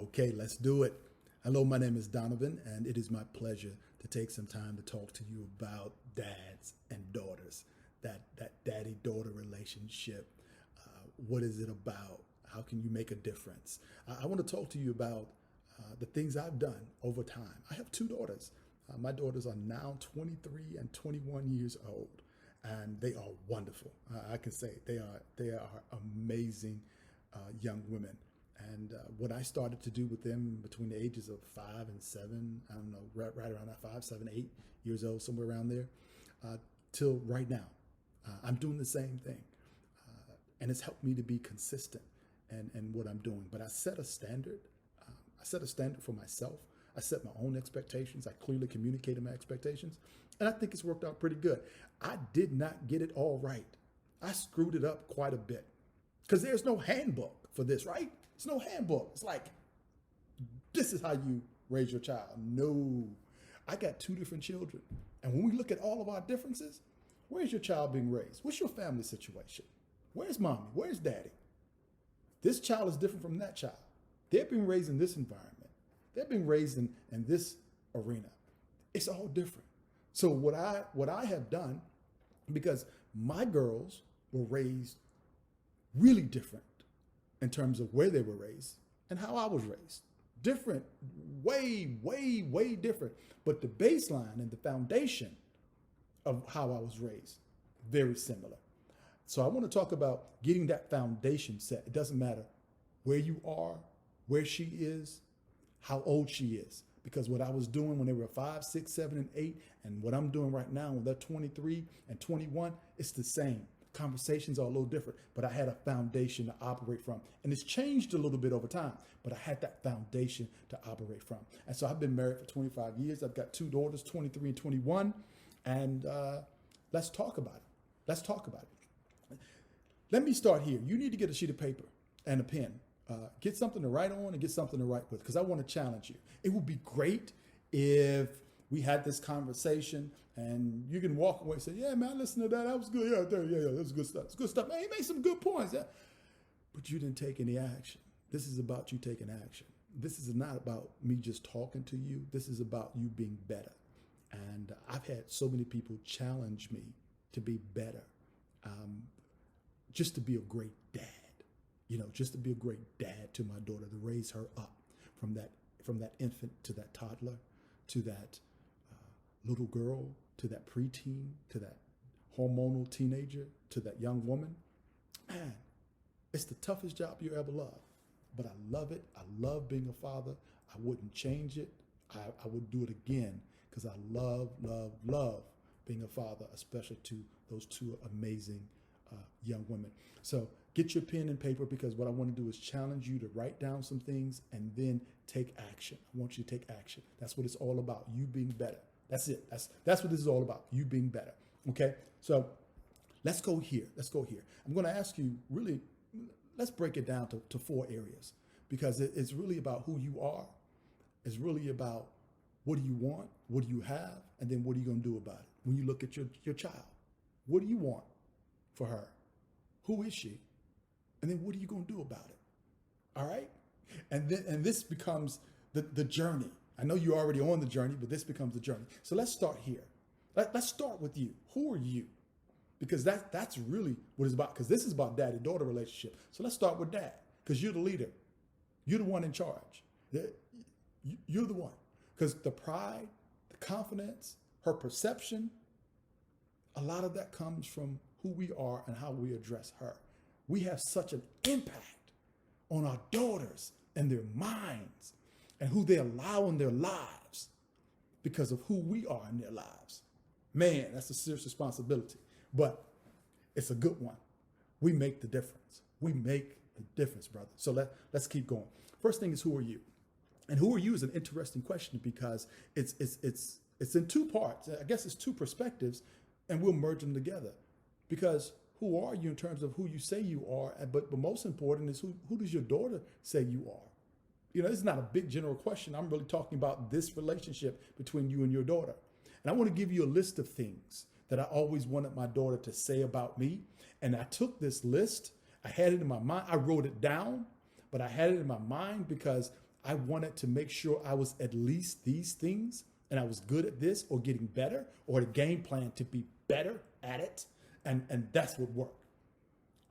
Okay, let's do it. Hello, my name is Donovan, and it is my pleasure to take some time to talk to you about dads and daughters, that daddy-daughter relationship. What is it about? How can you make a difference? I want to talk to you about the things I've done over time. I have two daughters. My daughters are now 23 and 21 years old, and they are wonderful. I can say they are amazing young women. And what I started to do with them between the ages of 5 and 7, I don't know, right around that 5, 7, 8 years old, somewhere around there, till right now, I'm doing the same thing. And it's helped me to be consistent in what I'm doing. But I set a standard. I set a standard for myself. I set my own expectations. I clearly communicated my expectations. And I think it's worked out pretty good. I did not get it all right. I screwed it up quite a bit. Because there's no handbook for this, right? It's no handbook. It's like, this is how you raise your child. No. I got 2 different children. And when we look at all of our differences, where's your child being raised? What's your family situation? Where's mommy? Where's daddy? This child is different from that child. They're being raised in this environment. They're being raised in this arena. It's all different. So what I have done, because my girls were raised really different in terms of where they were raised and how I was raised. Different, way, way, way different. But the baseline and the foundation of how I was raised, very similar. So I want to talk about getting that foundation set. It doesn't matter where you are, where she is, how old she is. Because what I was doing when they were 5, 6, 7, and 8, and what I'm doing right now when they're 23 and 21, it's the same. Conversations are a little different, but I had a foundation to operate from. And it's changed a little bit over time, but I had that foundation to operate from. And so I've been married for 25 years. I've got 2 daughters, 23 and 21. And let's talk about it. Let's talk about it. Let me start here. You need to get a sheet of paper and a pen. Get something to write on and get something to write with, because I want to challenge you. It would be great if we had this conversation and you can walk away and say, yeah, man, I listened to that. That was good. Yeah, that was good stuff. It's good stuff. Man, he made some good points. Yeah. But you didn't take any action. This is about you taking action. This is not about me just talking to you. This is about you being better. And I've had so many people challenge me to be better, just to be a great dad. Just to be a great dad to my daughter, to raise her up from that infant to that toddler, to that little girl, to that preteen, to that hormonal teenager, to that young woman. Man, it's the toughest job you ever love, but I love it. I love being a father. I wouldn't change it. I would do it again because I love, love, love being a father, especially to those 2 amazing young women. So get your pen and paper, because what I want to do is challenge you to write down some things and then take action. I want you to take action. That's what it's all about, you being better. That's it. That's what this is all about, you being better. Okay, so let's go here. I'm going to ask you, really, let's break it down to 4 areas, because it's really about who you are. It's really about what do you want, what do you have, and then what are you going to do about it? When you look at your child, what do you want for her? Who is she? And then what are you going to do about it? All right? And this becomes the journey. I know you're already on the journey, but this becomes the journey. So let's start here. Let's start with you. Who are you? Because that's really what it's about, because this is about daddy-daughter relationship. So let's start with dad, because you're the leader. You're the one in charge. You're the one. Because the pride, the confidence, her perception, a lot of that comes from who we are and how we address her. We have such an impact on our daughters and their minds and who they allow in their lives because of who we are in their lives. Man, that's a serious responsibility, but it's a good one. We make the difference. We make the difference, brother. So let's keep going. First thing is, who are you? And who are you is an interesting question, because it's in 2 parts. I guess it's 2 perspectives, and we'll merge them together. Because who are you in terms of who you say you are? But most important is who does your daughter say you are? This is not a big general question. I'm really talking about this relationship between you and your daughter. And I want to give you a list of things that I always wanted my daughter to say about me. And I took this list, I had it in my mind, I wrote it down, but I had it in my mind because I wanted to make sure I was at least these things and I was good at this or getting better or a game plan to be better at it. And that's what worked.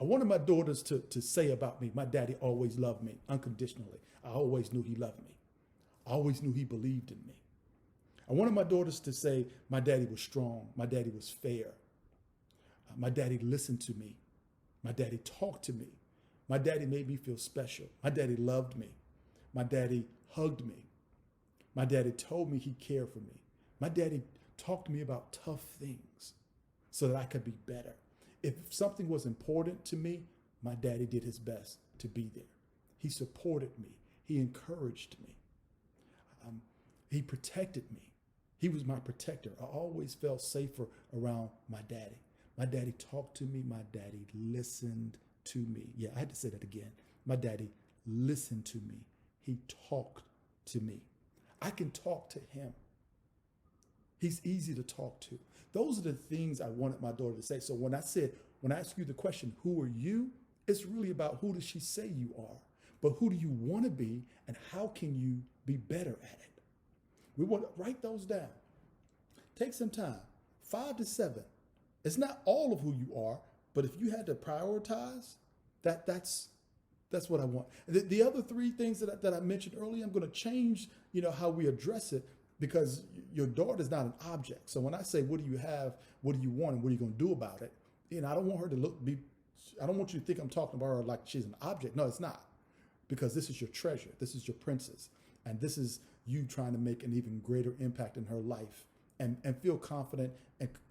I wanted my daughters to say about me, my daddy always loved me unconditionally. I always knew he loved me. I always knew he believed in me. I wanted my daughters to say my daddy was strong. My daddy was fair. My daddy listened to me. My daddy talked to me. My daddy made me feel special. My daddy loved me. My daddy hugged me. My daddy told me he cared for me. My daddy talked to me about tough things so that I could be better. If something was important to me, my daddy did his best to be there. He supported me. He encouraged me. He protected me. He was my protector. I always felt safer around my daddy. My daddy talked to me. My daddy listened to me. Yeah, I had to say that again. My daddy listened to me. He talked to me. I can talk to him. He's easy to talk to. Those are the things I wanted my daughter to say. So when I ask you the question, who are you? It's really about who does she say you are? But who do you want to be and how can you be better at it? We want to write those down. Take some time, 5 to 7. It's not all of who you are, but if you had to prioritize, that's what I want. The other 3 things that I mentioned earlier, I'm going to change, how we address it because your daughter is not an object. So when I say, what do you have, what do you want, and what are you going to do about it? I don't want her to I don't want you to think I'm talking about her like she's an object. No, it's not. Because this is your treasure. This is your princess. And this is you trying to make an even greater impact in her life and feel confident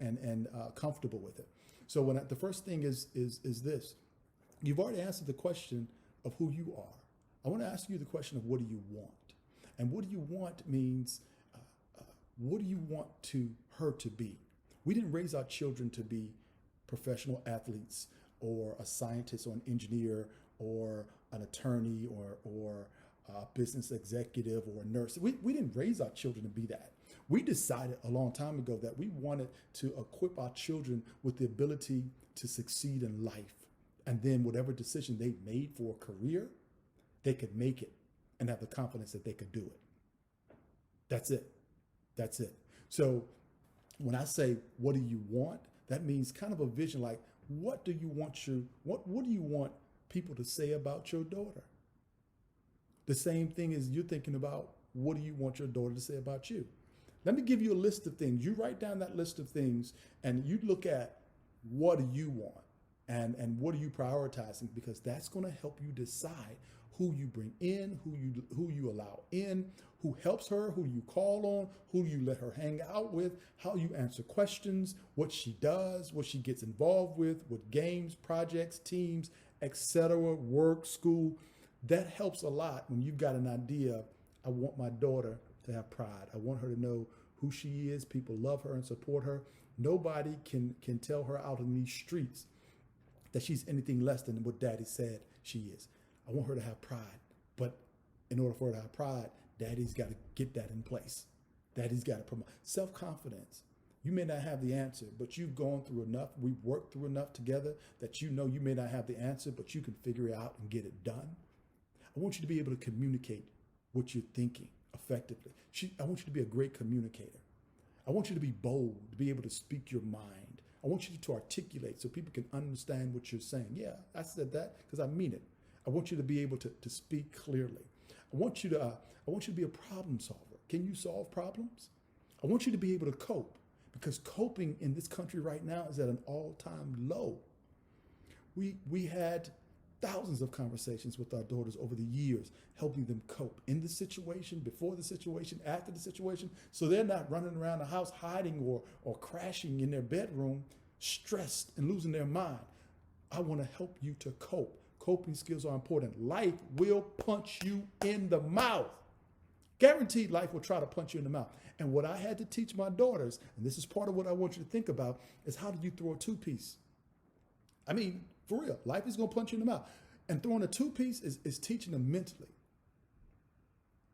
and comfortable with it. So the first thing is this. You've already answered the question of who you are. I want to ask you the question of what do you want? And what do you want means, what do you want her to be? We didn't raise our children to be professional athletes or a scientist or an engineer or an attorney or a business executive or a nurse. We didn't raise our children to be that. We decided a long time ago that we wanted to equip our children with the ability to succeed in life. And then whatever decision they made for a career, they could make it and have the confidence that they could do it. That's it. That's it. So when I say, what do you want? That means kind of a vision like, what do you want what do you want people to say about your daughter? The same thing as you're thinking about, what do you want your daughter to say about you? Let me give you a list of things. You write down that list of things and you look at what do you want and what are you prioritizing, because that's going to help you decide who you bring in, who you allow in, who helps her, who you call on, who you let her hang out with, how you answer questions, what she does, what she gets involved with games, projects, teams, etc., work, school. That helps a lot when you've got an idea. I want my daughter to have pride. I want her to know who she is. People love her and support her. Nobody can tell her out in these streets that she's anything less than what daddy said she is. I want her to have pride. But in order for her to have pride, daddy's got to get that in place. Daddy's got to promote self-confidence. You may not have the answer, but you've gone through enough. We've worked through enough together that you may not have the answer, but you can figure it out and get it done. I want you to be able to communicate what you're thinking effectively. I want you to be a great communicator. I want you to be bold, to be able to speak your mind. I want you to articulate so people can understand what you're saying. Yeah, I said that because I mean it. I want you to be able to speak clearly. I want you to be a problem solver. Can you solve problems? I want you to be able to cope, because coping in this country right now is at an all-time low. We had thousands of conversations with our daughters over the years, helping them cope in the situation, before the situation, after the situation, so they're not running around the house hiding or crashing in their bedroom, stressed and losing their mind. I want to help you to cope. Coping skills are important. Life will punch you in the mouth. Guaranteed life will try to punch you in the mouth. And what I had to teach my daughters, and this is part of what I want you to think about, is how do you throw a 2-piece? I mean, for real, life is going to punch you in the mouth. And throwing a 2-piece is teaching them mentally,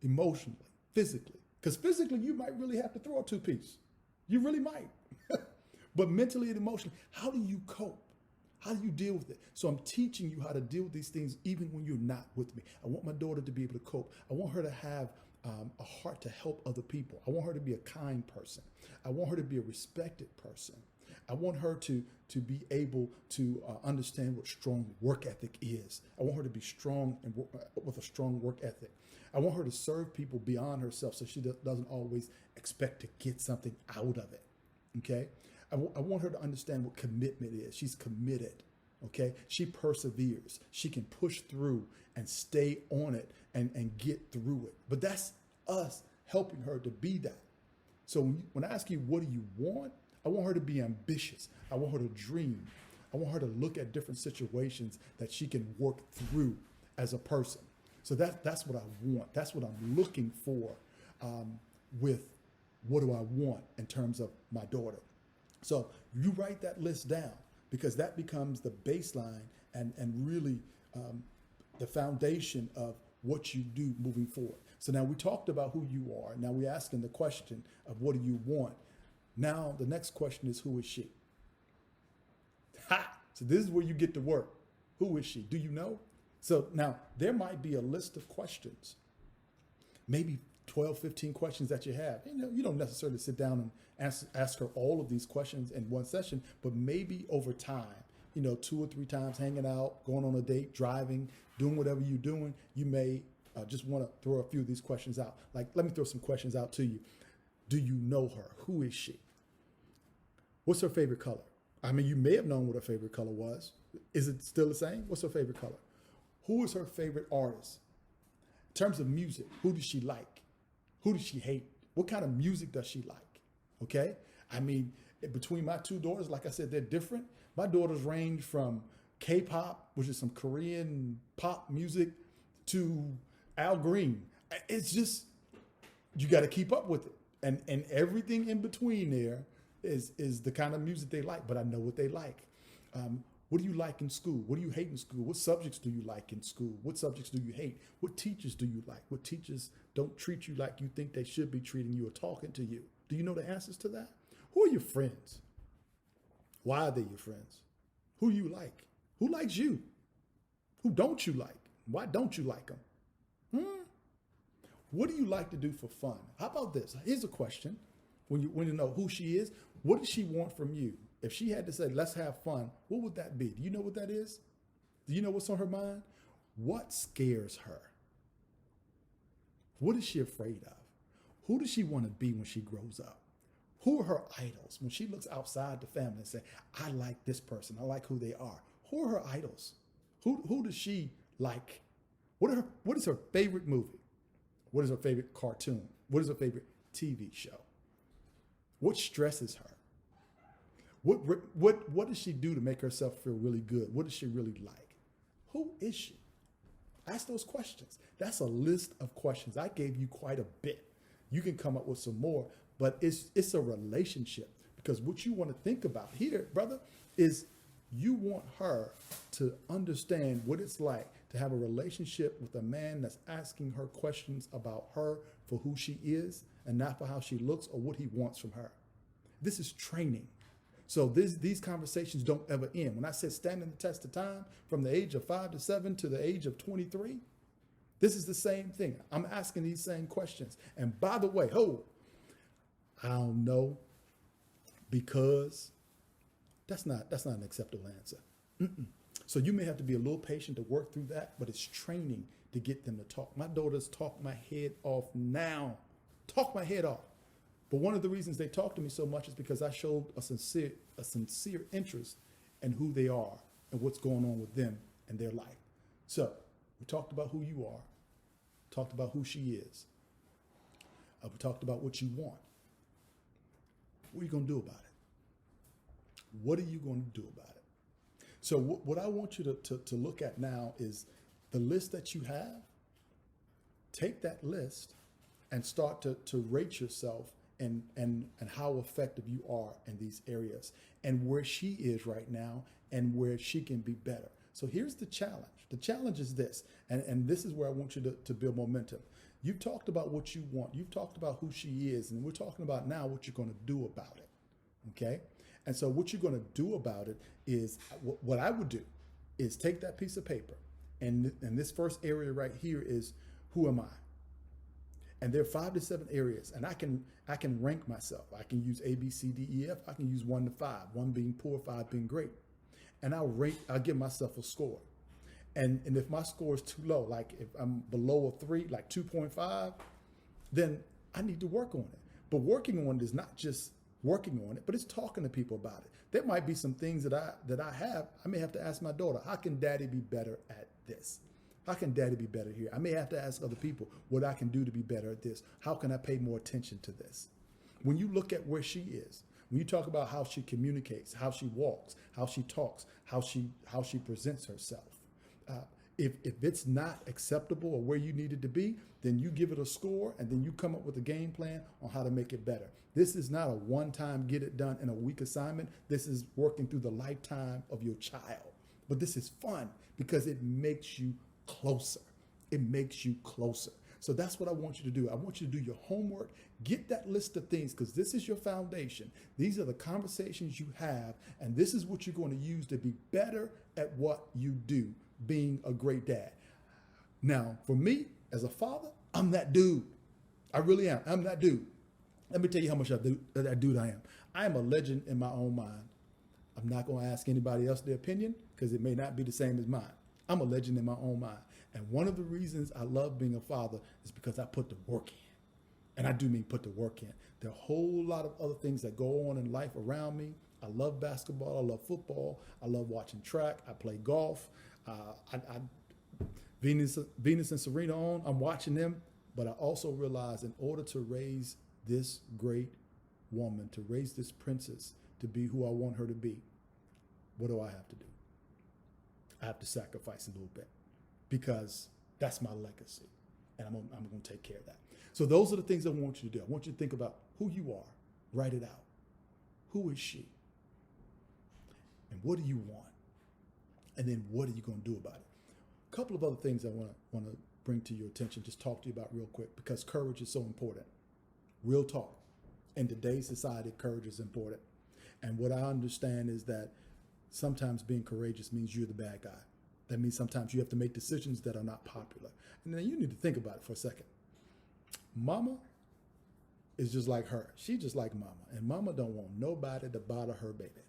emotionally, physically. Because physically, you might really have to throw a 2-piece. You really might. But mentally and emotionally, how do you cope? How do you deal with it? So I'm teaching you how to deal with these things even when you're not with me. I want my daughter to be able to cope. I want her to have a heart to help other people. I want her to be a kind person. I want her to be a respected person. I want her to be able to understand what strong work ethic is. I want her to be strong and with a strong work ethic. I want her to serve people beyond herself so she doesn't always expect to get something out of it. Okay? I want her to understand what commitment is. She's committed. Okay? She perseveres. She can push through and stay on it and get through it. But that's us helping her to be that. So when I ask you, what do you want? I want her to be ambitious. I want her to dream. I want her to look at different situations that she can work through as a person. So that's what I want. That's what I'm looking for with what do I want in terms of my daughter. So you write that list down because that becomes the baseline and really the foundation of what you do moving forward. So now we talked about who you are. Now we're asking the question of what do you want? Now the next question is, who is she? Ha! So this is where you get to work. Who is she? Do you know? So now there might be a list of questions, maybe 12, 15 questions that you have. You don't necessarily sit down and ask her all of these questions in one session, but maybe over time, 2 or 3 times hanging out, going on a date, driving, doing whatever you're doing, you may just want to throw a few of these questions out. Like, let me throw some questions out to you. Do you know her? Who is she? What's her favorite color? I mean, you may have known what her favorite color was. Is it still the same? What's her favorite color? Who is her favorite artist? In terms of music, who does she like? Who does she hate? What kind of music does she like? Okay? I mean, between my 2 daughters, like I said, they're different. My daughters range from K-pop, which is some Korean pop music, to Al Green. It's just, you got to keep up with it. And everything in between there is the kind of music they like, but I know what they like. What do you like in school? What do you hate in school? What subjects do you like in school? What subjects do you hate? What teachers do you like? What teachers don't treat you like you think they should be treating you or talking to you? Do you know the answers to that? Who are your friends? Why are they your friends? Who do you like? Who likes you? Who don't you like? Why don't you like them? What do you like to do for fun? How about this? Here's a question. When you know who she is, what does she want from you? If she had to say, let's have fun, what would that be? Do you know what that is? Do you know what's on her mind? What scares her? What is she afraid of? Who does she want to be when she grows up? Who are her idols? When she looks outside the family and say, I like this person, I like who they are. Who are her idols? Who does she like? What is her favorite movie? What is her favorite cartoon? What is her favorite TV show? What stresses her? What does she do to make herself feel really good? What does she really like? Who is she? Ask those questions. That's a list of questions. I gave you quite a bit. You can come up with some more, but it's a relationship, because what you want to think about here, brother, is you want her to understand what it's like to have a relationship with a man that's asking her questions about her for who she is and not for how she looks or what he wants from her. This is training. So these conversations don't ever end. When I said standing the test of time from the age of 5 to 7 to the age of 23, this is the same thing. I'm asking these same questions. And by the way, I don't know, because that's not an acceptable answer. So you may have to be a little patient to work through that, but it's training to get them to talk. My daughters talk my head off now. Talk my head off. But one of the reasons they talk to me so much is because I showed a sincere interest in who they are and what's going on with them and their life. So we talked about who you are, talked about who she is. We talked about what you want. What are you going to do about it? What are you going to do about it? So what I want you to look at now is the list that you have. Take that list and start to rate yourself and how effective you are in these areas and where she is right now and where she can be better. So here's the challenge. The challenge is this, and this is where I want you to build momentum. You've talked about what you want. You've talked about who she is, and we're talking about now what you're going to do about it, okay? And so what you're going to do about it is what I would do is take that piece of paper, and this first area right here is, who am I? And there are 5 to 7 areas, and I can rank myself. I can use A, B, C, D, E, F. I can use 1 to 5, 1 being poor, 5 being great. And I'll give myself a score. And if my score is too low, like if I'm below a 3, like 2.5, then I need to work on it. But working on it is not just working on it, but it's talking to people about it. There might be some things that I may have to ask my daughter, how can daddy be better at this? How can daddy be better here? I may have to ask other people what I can do to be better at this. How can I pay more attention to this? When you look at where she is, when you talk about how she communicates, how she walks, how she talks, how she presents herself, if it's not acceptable or where you need it to be, then you give it a score, and then you come up with a game plan on how to make it better. This is not a one-time get it done in a week assignment. This is working through the lifetime of your child. But this is fun because it makes you closer. It makes you closer. So that's what I want you to do. I want you to do your homework, get that list of things, because this is your foundation. These are the conversations you have, and this is what you're going to use to be better at what you do, being a great dad. Now, for me, as a father, I'm that dude. I really am. I'm that dude. Let me tell you how much that dude I am. I am a legend in my own mind. I'm not going to ask anybody else their opinion because it may not be the same as mine. I'm a legend in my own mind. And one of the reasons I love being a father is because I put the work in. And I do mean put the work in. There are a whole lot of other things that go on in life around me. I love basketball. I love football. I love watching track. I play golf. Venus and Serena on, I'm watching them. But I also realize in order to raise this great woman, to raise this princess to be who I want her to be, what do I have to do? I have to sacrifice a little bit because that's my legacy, and I'm going to take care of that. So those are the things I want you to do. I want you to think about who you are. Write it out. Who is she? And what do you want? And then what are you going to do about it? A couple of other things I want to bring to your attention, just talk to you about real quick, because courage is so important. Real talk. In today's society, courage is important. And what I understand is that sometimes being courageous means you're the bad guy. That means sometimes you have to make decisions that are not popular. And then you need to think about it for a second. Mama is just like her. She's just like mama. And mama don't want nobody to bother her baby.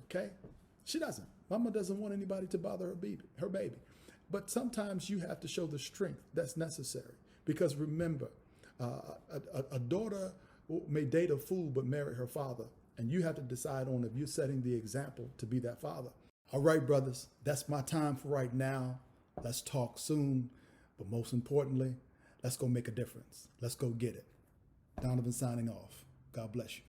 Okay? She doesn't. Mama doesn't want anybody to bother her baby. But sometimes you have to show the strength that's necessary. Because remember, a daughter may date a fool but marry her father. And you have to decide on if you're setting the example to be that father. All right, brothers, that's my time for right now. Let's talk soon. But most importantly, let's go make a difference. Let's go get it. Donovan signing off. God bless you.